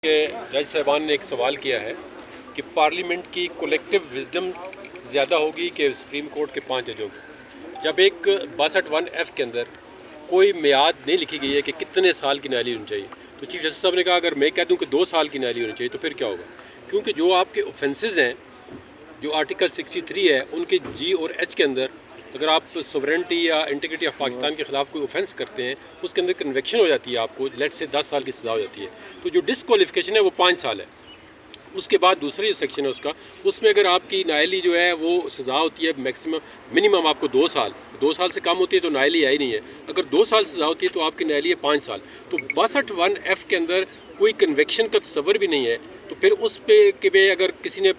کہ جج صاحبان نے ایک سوال کیا ہے کہ پارلیمنٹ کی کولیکٹیو وزڈم زیادہ ہوگی کہ سپریم کورٹ کے 5 ججوں کی. جب ایک 62(1)(f) کے اندر کوئی میعاد نہیں لکھی گئی ہے کہ کتنے سال کی نیلی ہونی چاہیے، تو چیف جسٹس صاحب نے کہا اگر میں کہہ دوں کہ 2 سال کی نیلی ہونی چاہیے تو پھر کیا ہوگا؟ کیونکہ جو آپ کے اوفینسز ہیں، جو آرٹیکل 63 ہے، ان کے جی اور ایچ کے اندر اگر آپ سوورنٹی یا انٹیگریٹی آف پاکستان کے خلاف کوئی اوفینس کرتے ہیں، اس کے اندر کنوکشن ہو جاتی ہے، آپ کو لیٹ سے 10 سال کی سزا ہو جاتی ہے. تو جو ڈسکوالیفیکیشن ہے وہ 5 سال ہے. اس کے بعد دوسری جو سیکشن ہے اس میں اگر آپ کی نائلی جو ہے وہ سزا ہوتی ہے منیمم آپ کو 2 سال، 2 سال سے کم ہوتی ہے تو نائلی آئی نہیں ہے. اگر 2 سال سزا ہوتی ہے تو آپ کی نائلی ہے 5 سال. تو 62(1)(f) کے اندر کوئی کنوکشن کا تصور بھی نہیں ہے، تو پھر اس پہ اگر کسی نے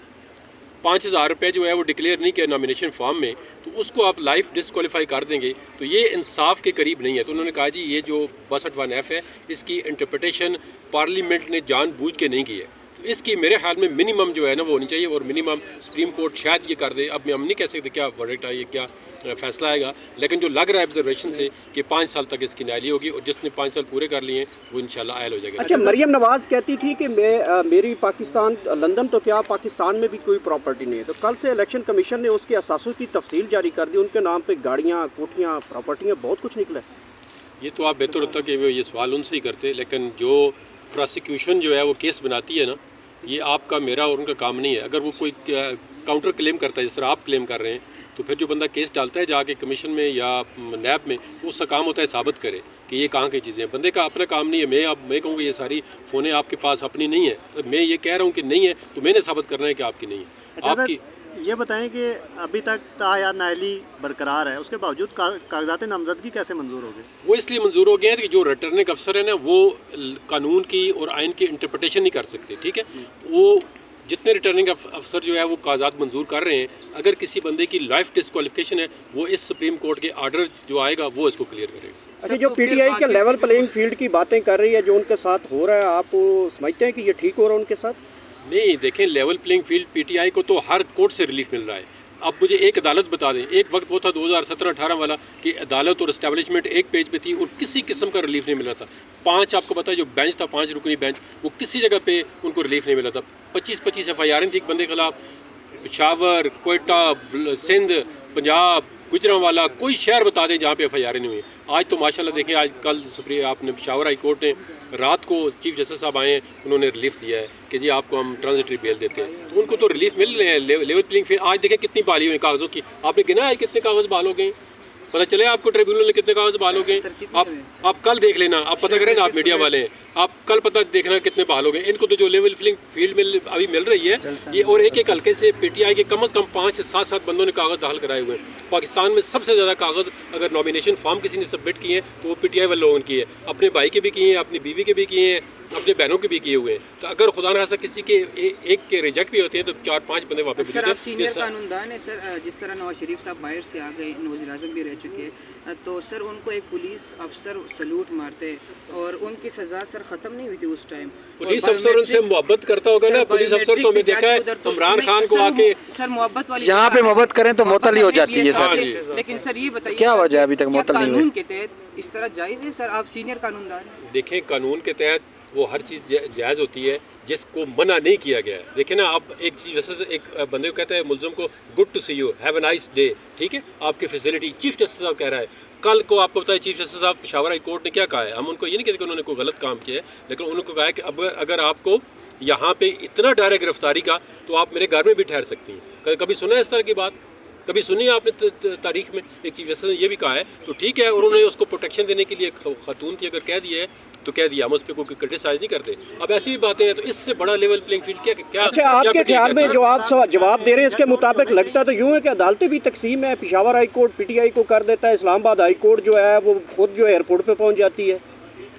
5,000 روپے جو ہے وہ ڈکلیئر نہیں کیا نامینیشن فارم میں، تو اس کو آپ لائف ڈسکوالیفائی کر دیں گے، تو یہ انصاف کے قریب نہیں ہے. تو انہوں نے کہا جی یہ جو 62(1)(f) ہے، اس کی انٹرپریٹیشن پارلیمنٹ نے جان بوجھ کے نہیں کی ہے. تو اس کی میرے خیال میں منیمم جو ہے نا وہ ہونی چاہیے، اور منیمم سپریم کورٹ شاید یہ کر دے. اب ہم نہیں کہہ سکتے کیا ورڈکٹ آئے، کیا فیصلہ آئے گا، لیکن جو لگ رہا ہے آبزرویشن سے کہ 5 سال تک اس کی نیلی ہوگی، اور جس نے 5 سال پورے کر لیے ہیں وہ انشاءاللہ عائل ہو جائے گا. اچھا، مریم نواز کہتی تھی کہ میری پاکستان لندن تو کیا پاکستان میں بھی کوئی پراپرٹی نہیں ہے، تو کل سے الیکشن کمیشن نے اس کے اثاثوں کی تفصیل جاری کر دی، ان کے نام پہ گاڑیاں، کوٹھیاں، پراپرٹیاں، بہت کچھ نکلا ہے. یہ تو آپ بہتر ہوتا کہ وہ یہ سوال ان سے ہی کرتے، لیکن جو پراسیکیوشن جو ہے وہ کیس بناتی ہے نا، یہ آپ کا میرا اور ان کا کام نہیں ہے. اگر وہ کوئی کاؤنٹر کلیم کرتا ہے جس طرح آپ کلیم کر رہے ہیں، تو پھر جو بندہ کیس ڈالتا ہے جا کے کمیشن میں یا نیب میں، اس کا کام ہوتا ہے ثابت کرے کہ یہ کہاں کی چیزیں ہیں. بندے کا اپنا کام نہیں ہے. میں کہوں گا یہ ساری فونیں آپ کے پاس اپنی نہیں ہے، میں یہ کہہ رہا ہوں کہ نہیں ہے، تو میں نے ثابت کرنا ہے کہ آپ کی نہیں ہے. آپ کی یہ بتائیں کہ ابھی تک تاحیات نائلی برقرار ہے، اس کے باوجود کاغذات نامزدگی کیسے منظور ہو گئے؟ وہ اس لیے منظور ہو گئے ہیں کہ جو ریٹرننگ افسر ہیں نا، وہ قانون کی اور آئین کی انٹرپریٹیشن نہیں کر سکتے. ٹھیک ہے، وہ جتنے ریٹرننگ افسر جو ہے وہ کاغذات منظور کر رہے ہیں، اگر کسی بندے کی لائف ڈسکوالیفیکیشن ہے، وہ اس سپریم کورٹ کے آرڈر جو آئے گا وہ اس کو کلیئر کرے گا. اچھا، جو پی ٹی آئی کے لیول پلینگ فیلڈ کی باتیں کر رہی ہے، جو ان کے ساتھ ہو رہا ہے، آپ سمجھتے ہیں کہ یہ ٹھیک ہو رہا ہے ان کے ساتھ؟ نہیں، دیکھیں level playing field P T I کو تو ہر کورٹ سے ریلیف مل رہا ہے. اب مجھے ایک عدالت بتا دیں، ایک وقت وہ تھا 2017-18 والا کہ عدالت اور اسٹیبلشمنٹ ایک پیج پہ تھی اور کسی قسم کا ریلیف نہیں ملا تھا. 5 آپ کو پتا ہے جو بینچ تھا، 5 رکنی بینچ، وہ کسی جگہ پہ ان کو ریلیف نہیں ملا تھا. 25 FIR تھی ایک بندے کے خلاف. پشاور، کوئٹہ، سندھ، پنجاب، گجرانوالا، کوئی شہر بتا دیں جہاں پہ FIR نہیں ہوئی. آج تو ماشاءاللہ دیکھیں، آج کل آپ نے پشاور ہائی کورٹ نے رات کو چیف جسٹس صاحب آئے ہیں، انہوں نے ریلیف دیا ہے کہ جی آپ کو ہم ٹرانزٹری بیل دیتے ہیں. تو ان کو تو ریلیف مل رہے ہیں. لیول پلینگ فیلڈ آج دیکھیں کتنی بحالی ہوئی کاغذوں کی. آپ نے گنا ہے کتنے کاغذ بحال ہو گئے؟ پتہ چلے آپ کو ٹریبیونل نے کتنے کاغذ بحال ہو گئے؟ آپ کل دیکھ لینا، آپ پتہ کریں نا، آپ میڈیا والے ہیں، آپ کل پتہ دیکھنا کتنے بحال ہو گئے. ان کو تو جو لیول پلینگ فیلڈ میں ابھی مل رہی ہے یہ، اور ایک حلقے سے پی ٹی آئی کے کم از کم 5 سے 7 بندوں نے کاغذ داخل کرائے ہوئے ہیں. پاکستان میں سب سے زیادہ کاغذ اگر نامینیشن فارم کسی نے سبمٹ کیے ہیں تو وہ پی ٹی آئی والے لوگوں کی ہے. اپنے بھائی کے بھی کیے ہیں، اپنی بیوی کے بھی کیے ہیں، اپنے بہنوں کے بھی کیے ہوئے ہیں. تو اگر خدا نخواستہ کسی کے ایک کے ریجیکٹ بھی ہوتے ہیں تو 4-5 بندے واپس بھی. سر آپ سینئر قانون دان ہیں سر، جس طرح نواز شریف صاحب باہر سے آ گئے، وزیر اعظم بھی رہ چکے ہیں، تو سر ان کو ایک پولیس افسر سلوٹ مارتے اور ان کی سزا سر ختم نہیں ہوئی تھی اس ٹائم. پولیس افسر ان سے محبت کرتا ہوگا نا. پولیس افسر تو ہمیں دیکھا ہے عمران خان کو آ کے سر محبت والی یہاں پہ محبت کریں تو معطل ہی ہو جاتی ہے سر. لیکن سر یہ بتائیے کیا وجہ ابھی تک معطل نہیں ہوئی؟ قانون کے تحت اس طرح جائز ہے سر؟ آپ سینئر قانون دان ہیں. دیکھیں قانون کے تحت وہ ہر چیز جائز ہوتی ہے جس کو منع نہیں کیا گیا ہے. دیکھیں نا، آپ ایک چیز جیسے ایک بندے کو کہتا ہے ملزم کو good to see you, have a nice day, ٹھیک ہے، آپ کی فیسلٹی. چیف جسٹس صاحب کہہ رہا ہے، کل کو آپ کو پتا ہے چیف جسٹس صاحب پشاور ہائی کورٹ نے کیا کہا ہے. ہم ان کو یہ نہیں کہتے کہ انہوں نے کوئی غلط کام کیا ہے، لیکن انہوں نے کہا ہے کہ اگر آپ کو یہاں پہ اتنا ڈر ہے گرفتاری کا تو آپ میرے گھر میں بھی ٹھہر سکتی ہیں. کبھی سنا ہے اس طرح کی بات؟ کبھی سنی ہے آپ نے تاریخ میں؟ ایک چیف جسٹس نے یہ بھی کہا ہے، تو ٹھیک ہے. اور انہوں نے اس کو پروٹیکشن دینے کے لیے خاتون تھی، اگر کہہ دیا ہے تو کہہ دیا، ہم اس پہ کوئی کرٹیسائز نہیں کرتے. اب ایسی بھی باتیں ہیں، تو اس سے بڑا لیول پلینگ فیلڈ کیا؟ اچھا، آپ کے خیال میں جو آپ جواب دے رہے ہیں اس کے مطابق لگتا تو یوں ہے کہ عدالتیں بھی تقسیم ہے، Peshawar high court P T I کو کر دیتا ہے، اسلام آباد ہائی کورٹ جو ہے وہ خود جو ایئرپورٹ پہ پہنچ جاتی ہے،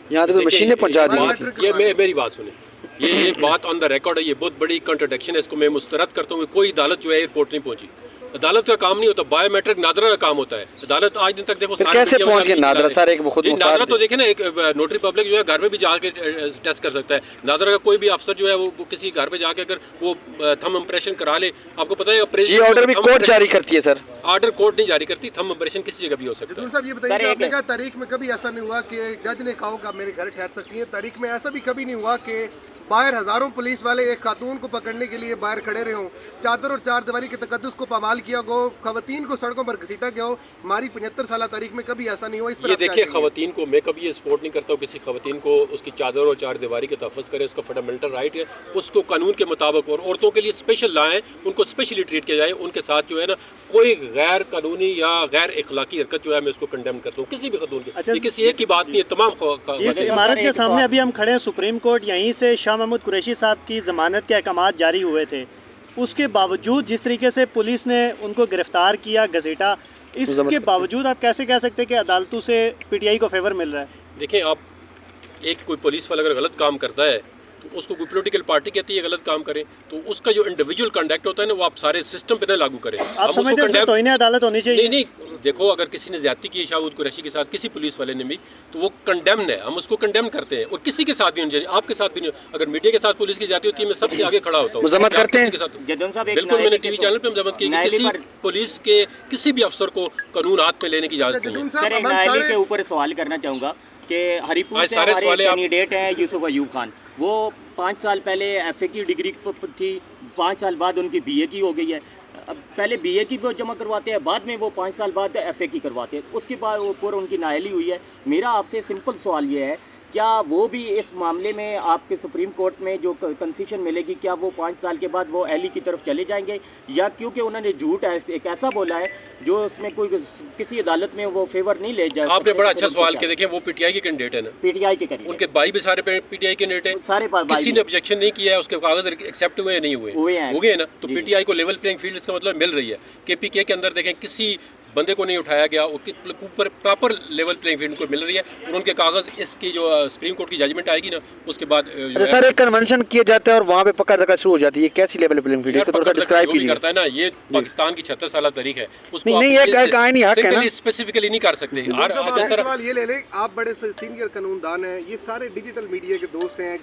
یہاں تو مشینیں پہنچا دی. یہ میری بات سنیں، یہ بات آن دا ریکارڈ ہے، یہ بہت بڑی کنٹرڈکشن ہے. اس کو میں مسترد کرتا ہوں کہ کوئی عدالت جو ہے ایئرپورٹ نہیں پہنچی. عدالت کا کام نہیں ہوتا، بایومیٹرک نادرا کا کام ہوتا ہے. عدالت آج دن تک دیکھو پھر کیسے پہنچ گئے نادرا سر؟ ایک خود نادرا تو دیکھیں نا، ایک نوٹری پبلک جو ہے گھر میں بھی جا کے ٹیسٹ کر سکتا ہے. نادرا کا کوئی بھی افسر جو ہے وہ کسی گھر پہ جا کے اگر وہ تھم امپریشن کرا لے، آپ کو پتہ ہے جی آرڈر بھی کورٹ جاری کرتی ہے سر. آرڈر کورٹ نہیں جاری کرتی، تھم امپریشن کسی جگہ بھی ہو سکتا ہے. صاحب یہ بتائیے کہ آپ نے کہا تاریخ میں کبھی ایسا نہیں ہوا کہ جج نے کہا کہ آپ میرے گھر ٹھہر سکتی ہیں، تاریخ میں ایسا بھی کبھی نہیں ہوا کہ باہر ہزاروں پولیس والے ایک خاتون کو پکڑنے کے لیے باہر کھڑے رہے ہوں، چادر اور چار دیواری کے تقدس کو پامال کیا گو، خواتین کو سڑکوں پر گھسیٹا گیا ہو. ہماری 75 سالہ تاریخ میں کبھی ایسا نہیں ہوا. اس پر یہ دیکھیے، خواتین کو میں کبھی یہ سپورٹ نہیں کرتا ہوں کسی خواتین کو اس کی چادر اور چار دیواری کے تحفظ کرے، اس کا فنڈامنٹل رائٹ ہے، اس کو قانون کے مطابق. اور عورتوں کے لیے اسپیشل لائیں، ان کو اسپیشلی ٹریٹ کیا جائے. ان کے ساتھ جو ہے نا کوئی غیر قانونی یا غیر اخلاقی حرکت جو ہے میں اس کو کنڈیم کرتا ہوں کسی بھی خاتون کی. یہ کسی ایک کی بات نہیں ہے، تمام اس عمارت کے سامنے ابھی ہم کھڑے ہیں سپریم کورٹ، یہیں سے شاہ محمود قریشی صاحب کی ضمانت کے احکامات جاری ہوئے تھے. اس کے باوجود جس طریقے سے پولیس نے ان کو گرفتار کیا، گھسیٹا، اس کے باوجود آپ کیسے کہہ سکتے ہیں کہ عدالتوں سے پی ٹی آئی کو فیور مل رہا ہے؟ دیکھیں، آپ ایک کوئی پولیس والا اگر غلط کام کرتا ہے تو اس کو کوئی پولیٹیکل پارٹی کہتی ہے غلط کام کرے، تو اس کا جو انڈیویجول کنڈکٹ ہوتا ہے نا وہ آپ سارے سسٹم پہ نہ لاگو کریں. آپ سمجھتے ہیں کہ توہین عدالت ہونی چاہیے؟ نہیں، دیکھو اگر کسی نے زیادتی کی ہے شاہ محمود قریشی کے ساتھ، کسی پولیس والے نے بھی، تو وہ کنڈیمن ہے، ہم اس کو کنڈیم کرتے ہیں. اور کسی کے ساتھ بھی ہونی چاہیے، آپ کے ساتھ بھی نہیں. اگر میڈیا کے ساتھ پولیس کی زیادتی ہوتی ہے میں سب سے آگے کھڑا ہوتا ہوں، مذمت کرتے ہیں. بالکل، میں نے ٹی وی چینل پہ مذمت کی کہ کسی پولیس کے کسی بھی افسر کو قانون ہاتھ میں لینے کی اجازت نہیں ہے. سر ایک نائلی کے اوپر سوال کرنا چاہوں گا کہ ہری پور سے ہمارے کینڈیڈیٹ ہیں یوسف ایوب خان، وہ 5 سال پہلے ایف اے کی ڈگری تھی، 5 سال بعد ان کی بی اے کی ہو گئی ہے. اب پہلے بی اے کی وہ جمع کرواتے ہیں، بعد میں وہ 5 سال بعد ایف اے کی کرواتے ہیں، اس کے بعد اوپر ان کی نائلی ہوئی ہے. میرا آپ سے سمپل سوال یہ ہے، کیا وہ بھی اس معاملے میں آپ کے سپریم کورٹ میں جو کنسیشن ملے گی، کیا وہ 5 سال کے بعد وہ ایلی کی طرف چلے جائیں گے، یا کیونکہ انہوں نے جھوٹ ایک ایسا بولا ہے جو اس میں کوئی کسی عدالت میں وہ فیور نہیں لے جائے؟ آپ نے بڑا اچھا سوال کیا. دیکھیں، وہ پی ٹی آئی کے کینڈیڈیٹ ہیں نا، پی ٹی آئی کے ان کے بھائی بھی سارے پی ٹی آئی کے کینڈیڈیٹ ہیں، سارے کسی نے آبجیکشن نہیں کیا ہے، اس کے کاغذ ایکسیپٹ ہوئے نہیں ہوئے، ہو گئے نا. تو پی ٹی آئی کو لیول پلینگ فیلڈ اس کا مطلب مل رہی ہے. کے پی کے اندر دیکھیں کسی بندے کو نہیں اٹھایا گیا، اوپر پراپر لیول پلینگ فیلڈ کو مل رہی ہے، اور ان کے کاغذ اس کی جو سپریم کورٹ کی ججمنٹ آئے گی نا اس کے بعد سر ایک کنونشن کیا جاتا ہے اور وہاں پہ پکڑ دکڑ شروع ہو جاتی ہے، کیسی لیول پلینگ فیلڈ ہے؟ تھوڑا سا ڈسکرائب کیجیے. کرتا ہے نا، یہ پاکستان کی 76 سالہ تاریخ ہے، اس کو نہیں ایک آئینی حق ہے نا، اسپیسیفکلی نہیں کر سکتے. سوال یہ لے لیں، آپ بڑے سینئر قانون دان ہیں، یہ سارے ڈیجیٹل میڈیا کے دوست ہیں.